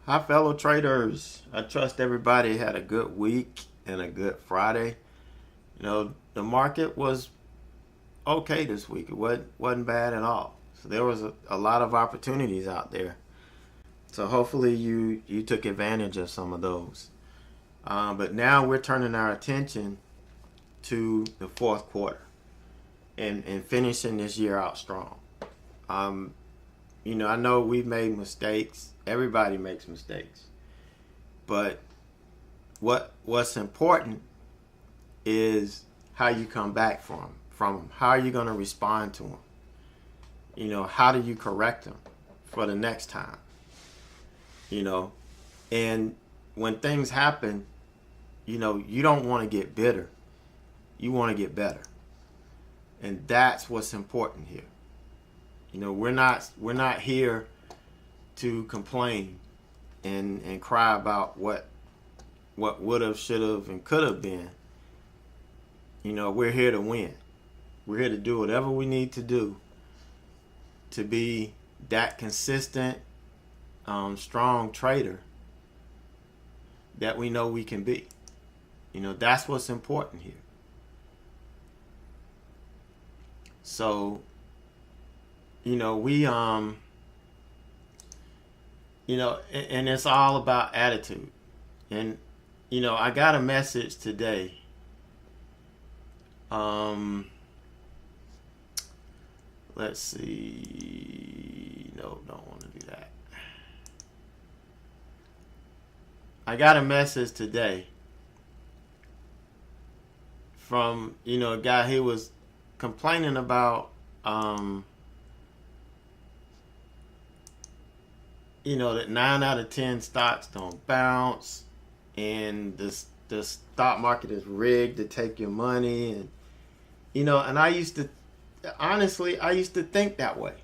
Hi, fellow traders. I trust everybody had a good week and a good Friday. The market was okay this week. It wasn't bad at all. So there was a lot of opportunities out there. So hopefully you took advantage of some of those. But now we're turning our attention to the fourth quarter and finishing this year out strong. I know we've made mistakes. Everybody makes mistakes. But what's important is how you come back from them. How are you going to respond to them? How do you correct them for the next time? And when things happen, you don't want to get bitter. You want to get better. And that's what's important here. We're not here to complain and cry about what would have, should have, and could have been. We're here to win. We're here to do whatever we need to do to be that consistent, strong trader that we know we can be. That's what's important here. So, and it's all about attitude. And, I got a message today. Let's see. No, don't want to do that. I got a message today from, a guy. He was complaining about, that 9 out of 10 stocks don't bounce, and the stock market is rigged to take your money, and and I used to think that way.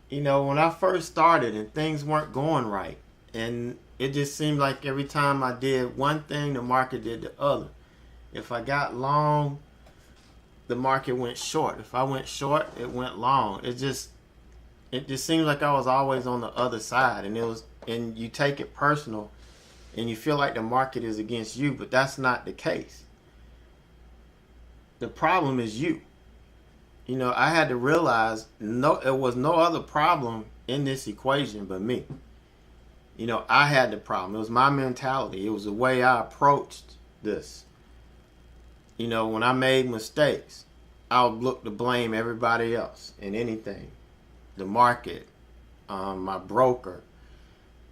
When I first started and things weren't going right, and it just seemed like every time I did one thing, the market did the other. If I got long, the market went short. If I went short, it went long. It just seemed like I was always on the other side, and you take it personal, and you feel like the market is against you, but that's not the case. The problem is you. I had to realize there was no other problem in this equation but me. I had the problem. It was my mentality. It was the way I approached this. When I made mistakes, I would look to blame everybody else and anything. The market, my broker,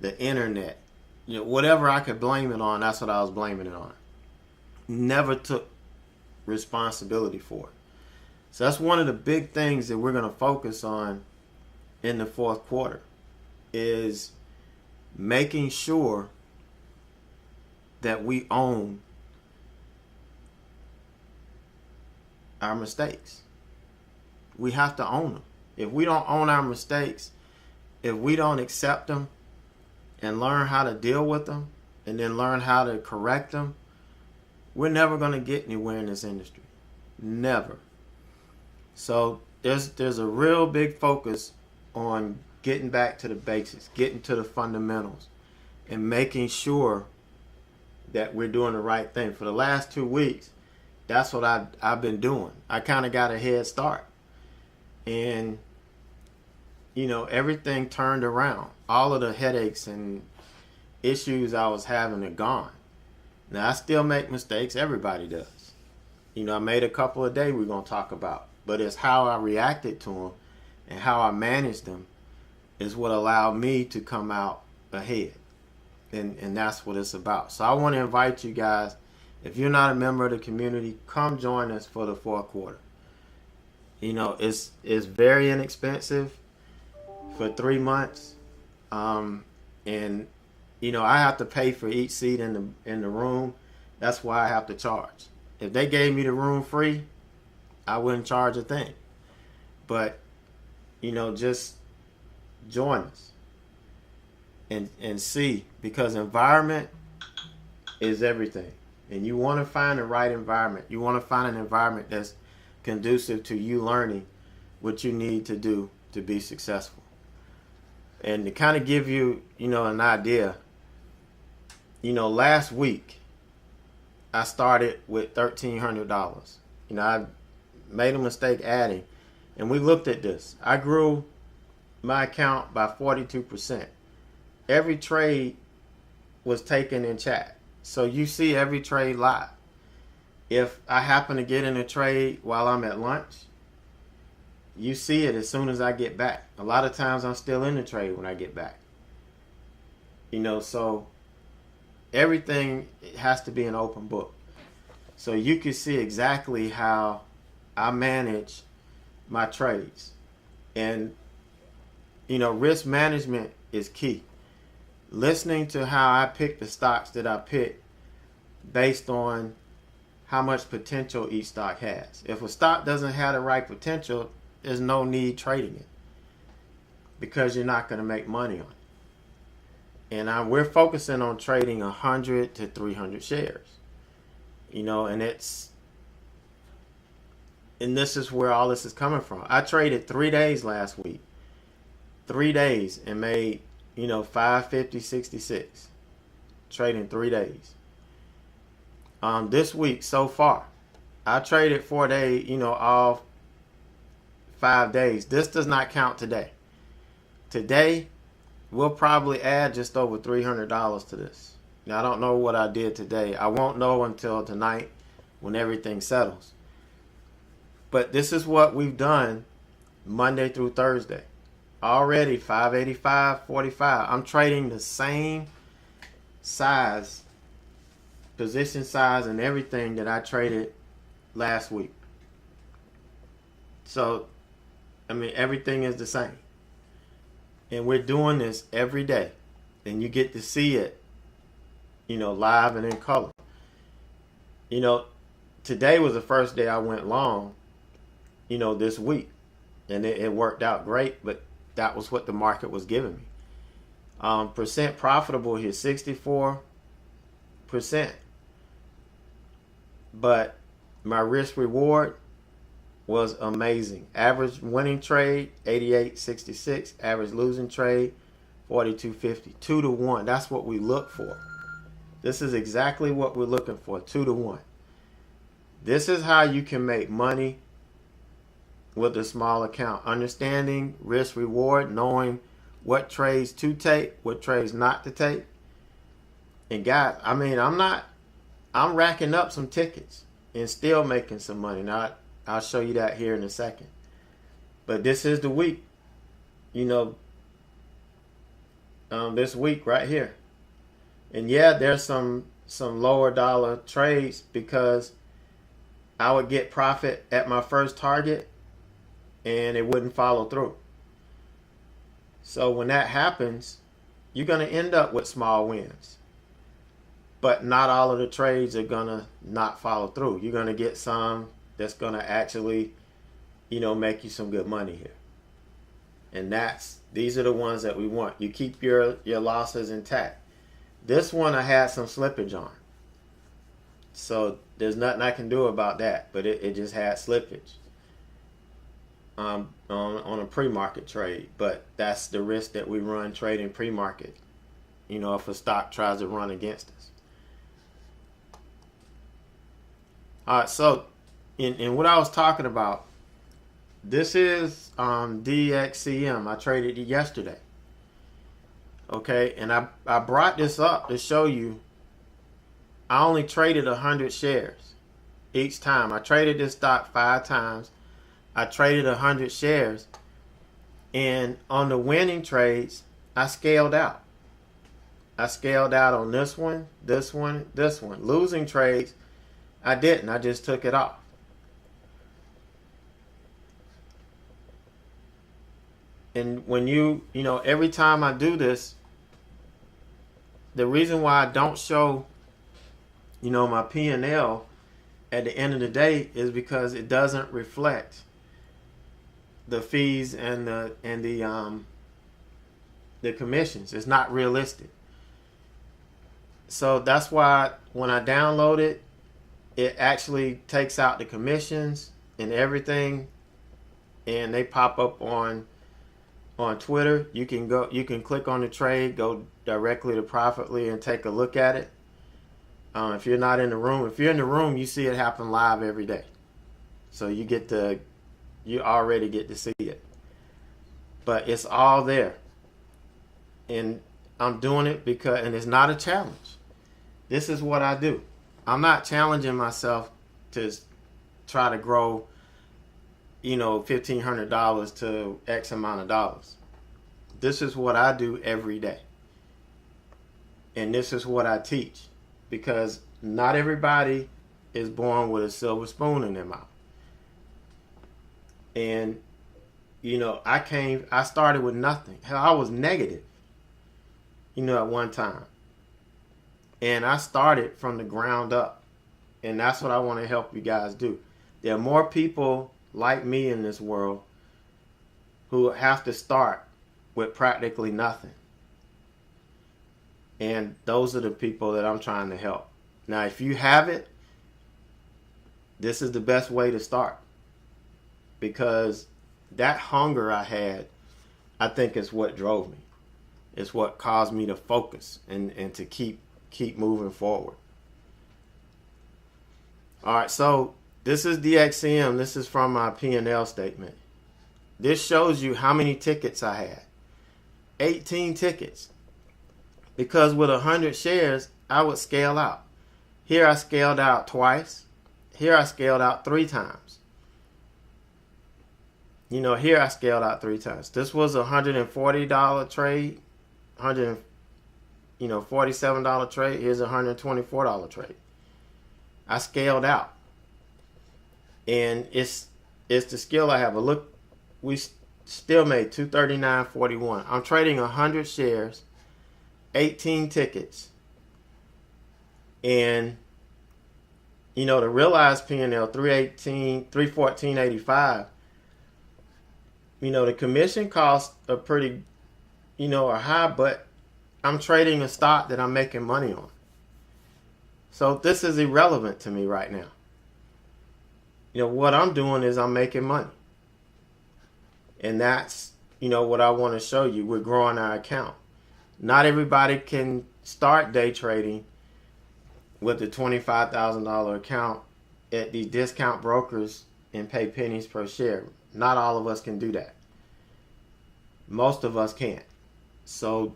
the internet, whatever I could blame it on, that's what I was blaming it on. Never took responsibility for it. So that's one of the big things that we're going to focus on in the fourth quarter, is making sure that we own our mistakes. We have to own them. If we don't own our mistakes, if we don't accept them and learn how to deal with them and then learn how to correct them, we're never going to get anywhere in this industry. Never. So there's a real big focus on getting back to the basics, getting to the fundamentals, and making sure that we're doing the right thing. For the last 2 weeks, that's what I've been doing. I kind of got a head start. And, everything turned around. All of the headaches and issues I was having are gone. Now, I still make mistakes. Everybody does. I made a couple a day we're going to talk about. But it's how I reacted to them and how I managed them is what allowed me to come out ahead. And that's what it's about. So I want to invite you guys, if you're not a member of the community, come join us for the fourth quarter. It's very inexpensive for 3 months. And I have to pay for each seat in the room. That's why I have to charge. If they gave me the room free, I wouldn't charge a thing. But just join us and see, because environment is everything. And you want to find the right environment. You want to find an environment that's conducive to you learning what you need to do to be successful. And to kind of give you, an idea, last week I started with $1,300. I made a mistake adding, and we looked at this. I grew my account by 42%. Every trade was taken in chat. So you see every trade live. If I happen to get in a trade while I'm at lunch, you see it as soon as I get back. A lot of times I'm still in the trade when I get back. So everything has to be an open book. So you can see exactly how I manage my trades. And, risk management is key. Listening to how I pick the stocks that I pick based on how much potential each stock has. If a stock doesn't have the right potential, there's no need trading it because you're not going to make money on it. And we're focusing on trading 100 to 300 shares. And this is where all this is coming from. I traded 3 days last week. 3 days and made, 550.66. Trading 3 days. This week so far, I traded 4 days, all 5 days. This does not count today. Today, we'll probably add just over $300 to this. Now, I don't know what I did today. I won't know until tonight when everything settles. But this is what we've done Monday through Thursday. Already 585.45. I'm trading the same size, position size, and everything that I traded last week. So, everything is the same. And we're doing this every day. And you get to see it, live and in color. Today was the first day I went long, this week. And it worked out great, but that was what the market was giving me. Percent profitable here, 64%. But my risk reward was amazing. Average winning trade, 88.66. Average losing trade, 42.50. 2 to 1. That's what we look for. This is exactly what we're looking for, 2 to 1. This is how you can make money with a small account. Understanding risk reward, knowing what trades to take, what trades not to take. And guys, I'm racking up some tickets and still making some money. Now, I'll show you that here in a second. But this is the week, this week right here. And yeah, there's some lower dollar trades because I would get profit at my first target and it wouldn't follow through. So when that happens, you're going to end up with small wins. But not all of the trades are going to not follow through. You're going to get some that's going to actually, make you some good money here. And these are the ones that we want. You keep your losses intact. This one I had some slippage on. So there's nothing I can do about that. But it just had slippage on a pre-market trade. But that's the risk that we run trading pre-market. If a stock tries to run against us. All right, so in what I was talking about, this is DXCM. I traded it yesterday. Okay, and I brought this up to show you I only traded 100 shares each time. I traded this stock 5 times. I traded 100 shares. And on the winning trades, I scaled out. I scaled out on this one, this one, this one. Losing trades, I didn't. I just took it off. And when every time I do this, the reason why I don't show, my P&L at the end of the day is because it doesn't reflect the fees and the commissions. It's not realistic. So that's why when I download it, it actually takes out the commissions and everything, and they pop up on on Twitter. You can click on the trade, go directly to Profitly and take a look at it. If you're not in the room, if you're in the room, you see it happen live every day. So you already get to see it. But it's all there. And I'm doing it and it's not a challenge. This is what I do. I'm not challenging myself to try to grow, $1,500 to X amount of dollars. This is what I do every day. And this is what I teach. Because not everybody is born with a silver spoon in their mouth. And, I started with nothing. Hell, I was negative, at one time. And I started from the ground up. And that's what I want to help you guys do. There are more people like me in this world who have to start with practically nothing. And those are the people that I'm trying to help. Now, if you have it, this is the best way to start. Because that hunger I had, I think is what drove me. It's what caused me to focus and to keep moving forward. All right, so this is DXM. This is from my P&L statement. This shows you how many tickets I had. 18 tickets. Because with 100 shares, I would scale out. Here I scaled out twice. Here I scaled out 3 times. Here I scaled out 3 times. This was a $140 trade. $47 trade. Here's a $124 trade. I scaled out. And it's the skill I have. But look, we still made $239.41. I'm trading 100 shares, 18 tickets. And the realized P&L 314.85. The commission costs are pretty, are high, but I'm trading a stock that I'm making money on. So this is irrelevant to me right now. What I'm doing is I'm making money. And that's, what I want to show you. We're growing our account. Not everybody can start day trading with a $25,000 account at the discount brokers and pay pennies per share. Not all of us can do that. Most of us can't. So,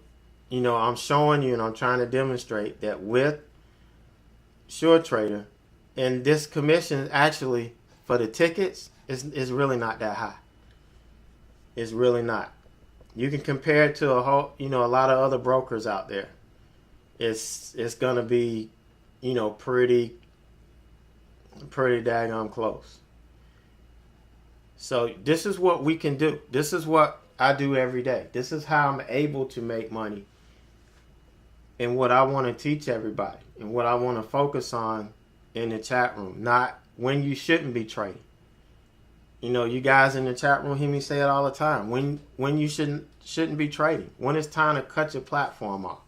I'm showing you and I'm trying to demonstrate that with SureTrader, and this commission actually for the tickets is really not that high. It's really not. You can compare it to a lot of other brokers out there. It's gonna be, pretty daggone close. So this is what we can do. This is what I do every day. This is how I'm able to make money. And what I want to teach everybody and what I want to focus on in the chat room, not when you shouldn't be trading. You guys in the chat room hear me say it all the time. When you shouldn't be trading. When it's time to cut your platform off,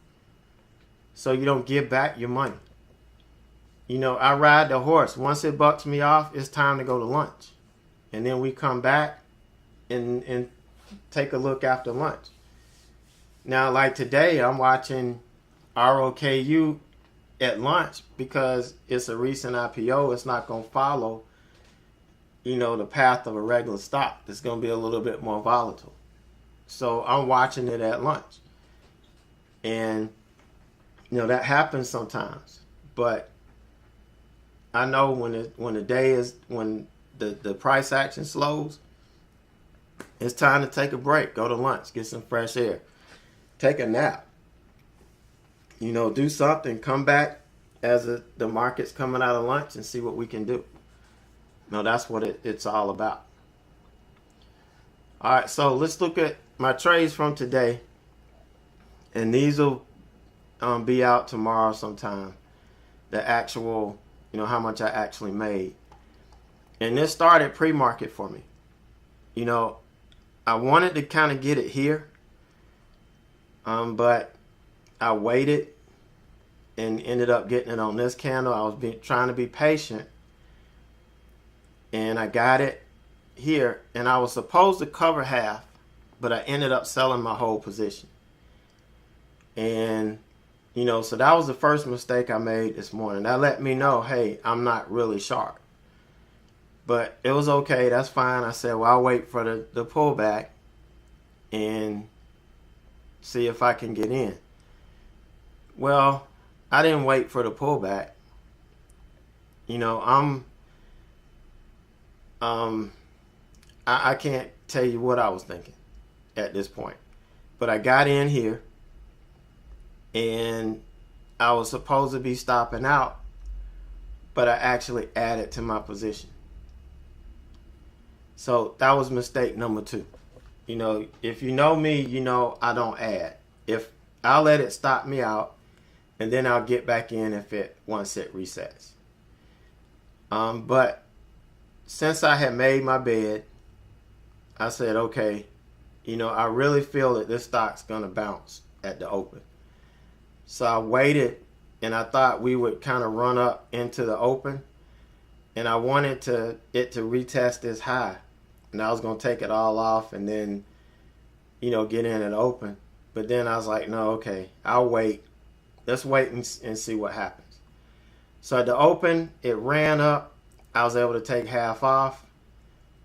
so you don't give back your money. I ride the horse. Once it bucks me off, it's time to go to lunch, and then we come back and take a look after lunch. Now, like today, I'm watching ROKU at lunch because it's a recent IPO. It's not going to follow, the path of a regular stock. It's going to be a little bit more volatile. So I'm watching it at lunch. And, that happens sometimes. But I know when the price action slows, it's time to take a break, go to lunch, get some fresh air, take a nap. Do something, come back as the market's coming out of lunch and see what we can do. That's what it's all about. All right, so let's look at my trades from today. And these will be out tomorrow sometime. The actual, how much I actually made. And this started pre-market for me. I wanted to kind of get it here. But I waited and ended up getting it on this candle. I was trying to be patient. And I got it here. And I was supposed to cover half but I ended up selling my whole position. And, you know, so that was the first mistake I made this morning. That let me know, hey, I'm not really sharp. But it was okay. That's fine. I said, well, I'll wait for the pullback and see if I can get in. Well, I didn't wait for the pullback. You know, I can't tell you what I was thinking at this point. But I got in here and I was supposed to be stopping out, but I actually added to my position. So that was mistake number 2. You know, if you know me, you know I don't add. If I'll let it stop me out, and then I'll get back in once it resets. But since I had made my bed, I said, okay, you know, I really feel that this stock's gonna bounce at the open. So I waited, and I thought we would kind of run up into the open, and I wanted it to retest this high, and I was gonna take it all off and then, you know, get in and open. But then I was like, no, okay, I'll wait. Let's wait and see what happens. So at the open, it ran up. I was able to take half off,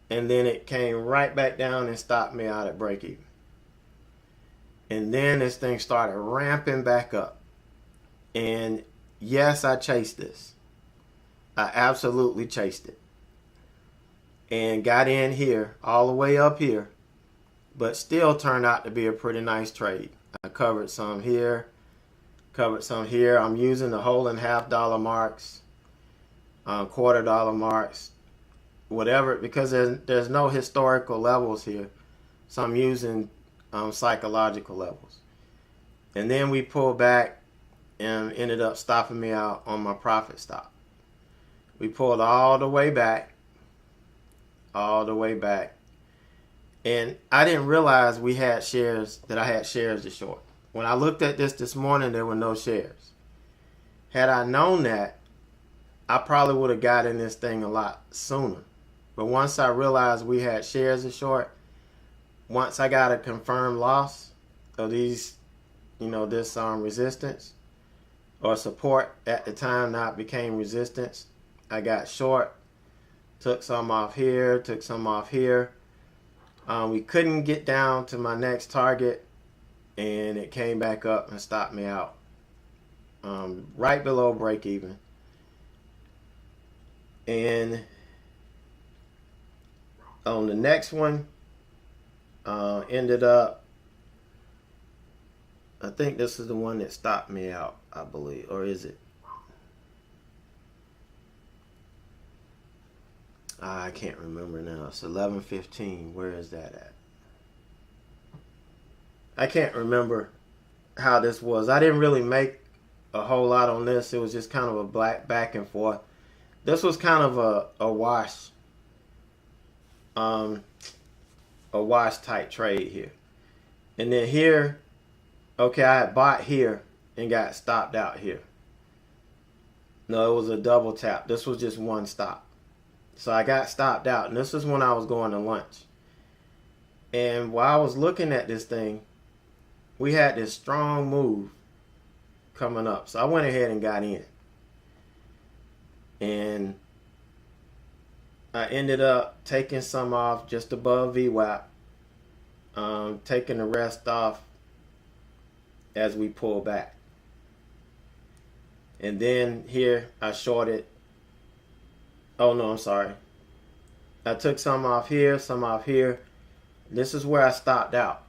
and then it came right back down and stopped me out at break even. And then this thing started ramping back up. And yes, I chased this. I absolutely chased it. And got in here, all the way up here, but still turned out to be a pretty nice trade. I covered some here, covered some here. I'm using the whole and half dollar marks, $quarter marks, whatever, because there's no historical levels here. So I'm using psychological levels. And then we pulled back and ended up stopping me out on my profit stop. We pulled all the way back. And I didn't realize I had shares to short. When I looked at this morning, there were no shares. Had I known that, I probably would have got in this thing a lot sooner. But once I realized we had shares to short, once I got a confirmed loss of these, you know, this resistance or support at the time, now it became resistance, I got short, took some off here, took some off here. We couldn't get down to my next target, and it came back up and stopped me out right below break even. And on the next one, ended up, I think this is the one that stopped me out, I believe, or is it? I can't remember now. It's 11:15. Where is that at? I can't remember how this was. I didn't really make a whole lot on this. It was just kind of a back and forth. This was kind of a wash, type trade here. And then here, okay, I had bought here and got stopped out here. No, it was a double tap. This was just one stop. So I got stopped out, and this is when I was going to lunch. And while I was looking at this thing, we had this strong move coming up. So I went ahead and got in. And I ended up taking some off just above VWAP, taking the rest off as we pull back. And then here I shorted. Oh no, I'm sorry. I took some off here, some off here. This is where I stopped out,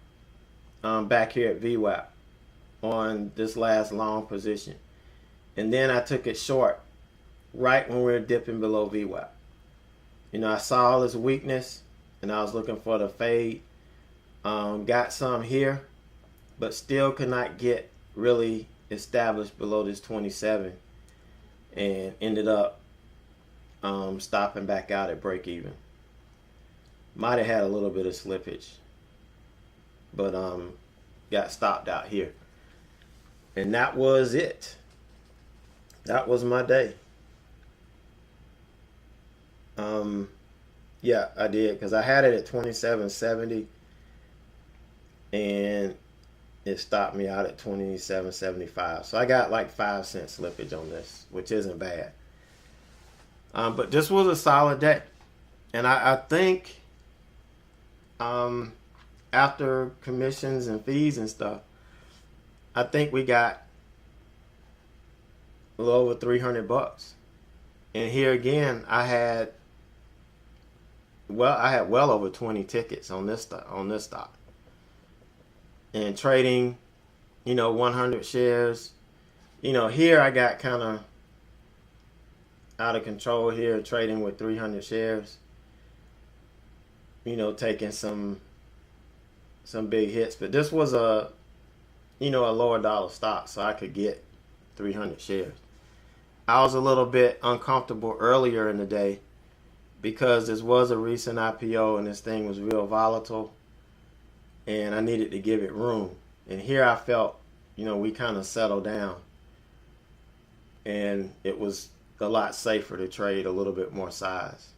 back here at VWAP on this last long position. And then I took it short right when we were dipping below VWAP. You know, I saw all this weakness and I was looking for the fade. Got some here, but still could not get really established below this 27 and ended up stopping back out at break even. Might have had a little bit of slippage, but got stopped out here. And that was it. That was my day. Yeah, I did, because I had it at 27.70 and it stopped me out at 27.75. So I got like 5 cent slippage on this, which isn't bad. But this was a solid day. And I think after commissions and fees and stuff, I think we got a little over $300. And here again, I had well over 20 tickets on this stock. And trading, 100 shares. Here I got kind of out of control here, trading with 300 shares. Taking some big hits, but this was a lower dollar stock, so I could get 300 shares. I was a little bit uncomfortable earlier in the day because this was a recent IPO and this thing was real volatile, and I needed to give it room. And here I felt, we kind of settled down, and it was a lot safer to trade a little bit more size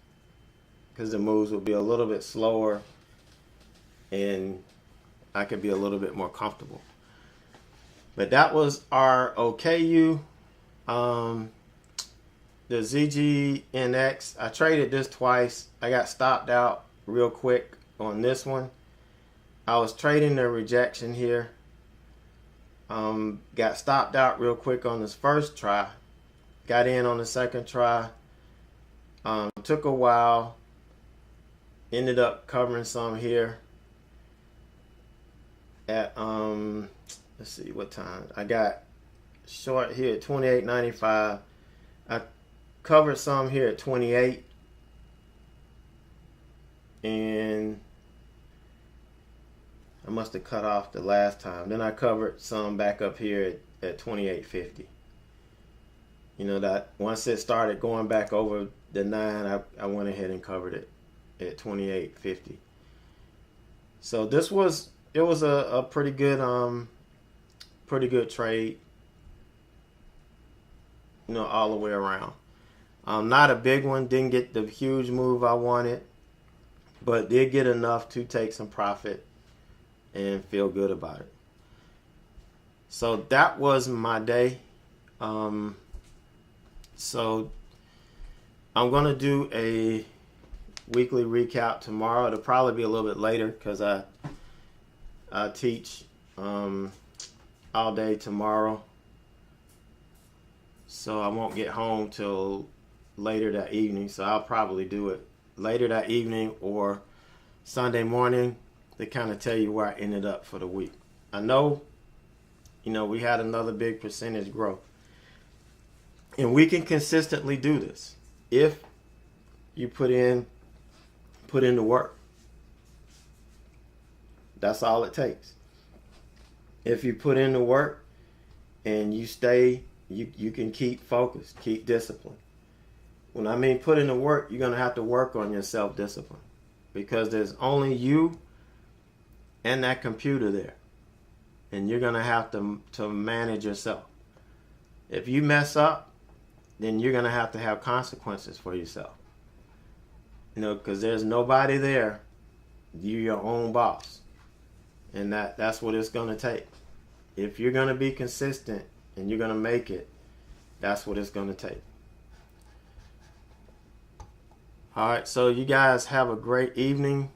because the moves would be a little bit slower and I could be a little bit more comfortable. But that was our ROKU. The ZGNX, I traded this twice. I got stopped out real quick on this one. I was trading the rejection here. Got stopped out real quick on this first try. Got in on the second try. Took a while. Ended up covering some here at let's see what time. I got short here at 28.95. I covered some here at 28, and I must have cut off the last time. Then I covered some back up here at 28.50. That once it started going back over the 9, I went ahead and covered it at 28.50. So it was a pretty good trade, all the way around. Not a big one, didn't get the huge move I wanted, but did get enough to take some profit and feel good about it. So that was my day. So I'm gonna do a weekly recap tomorrow. It'll probably be a little bit later because I teach all day tomorrow, so I won't get home till later that evening. So I'll probably do it later that evening or Sunday morning to kind of tell you where I ended up for the week. I know, we had another big percentage growth, and we can consistently do this if you put in the work. That's all it takes. If you put in the work and you stay, you can keep focused, keep discipline. When I mean put in the work, you're going to have to work on your self-discipline because there's only you and that computer there. And you're going to have to manage yourself. If you mess up, then you're going to have consequences for yourself. Because there's nobody there. You're your own boss. And that's what it's going to take. If you're going to be consistent and you're going to make it, that's what it's going to take. All right, so you guys have a great evening,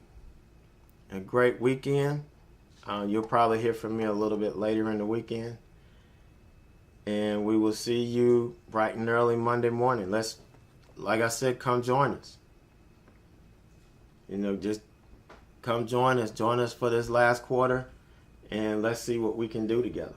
a great weekend. You'll probably hear from me a little bit later in the weekend. And we will see you bright and early Monday morning. Like I said, come join us. Just come join us. Join us for this last quarter, and let's see what we can do together.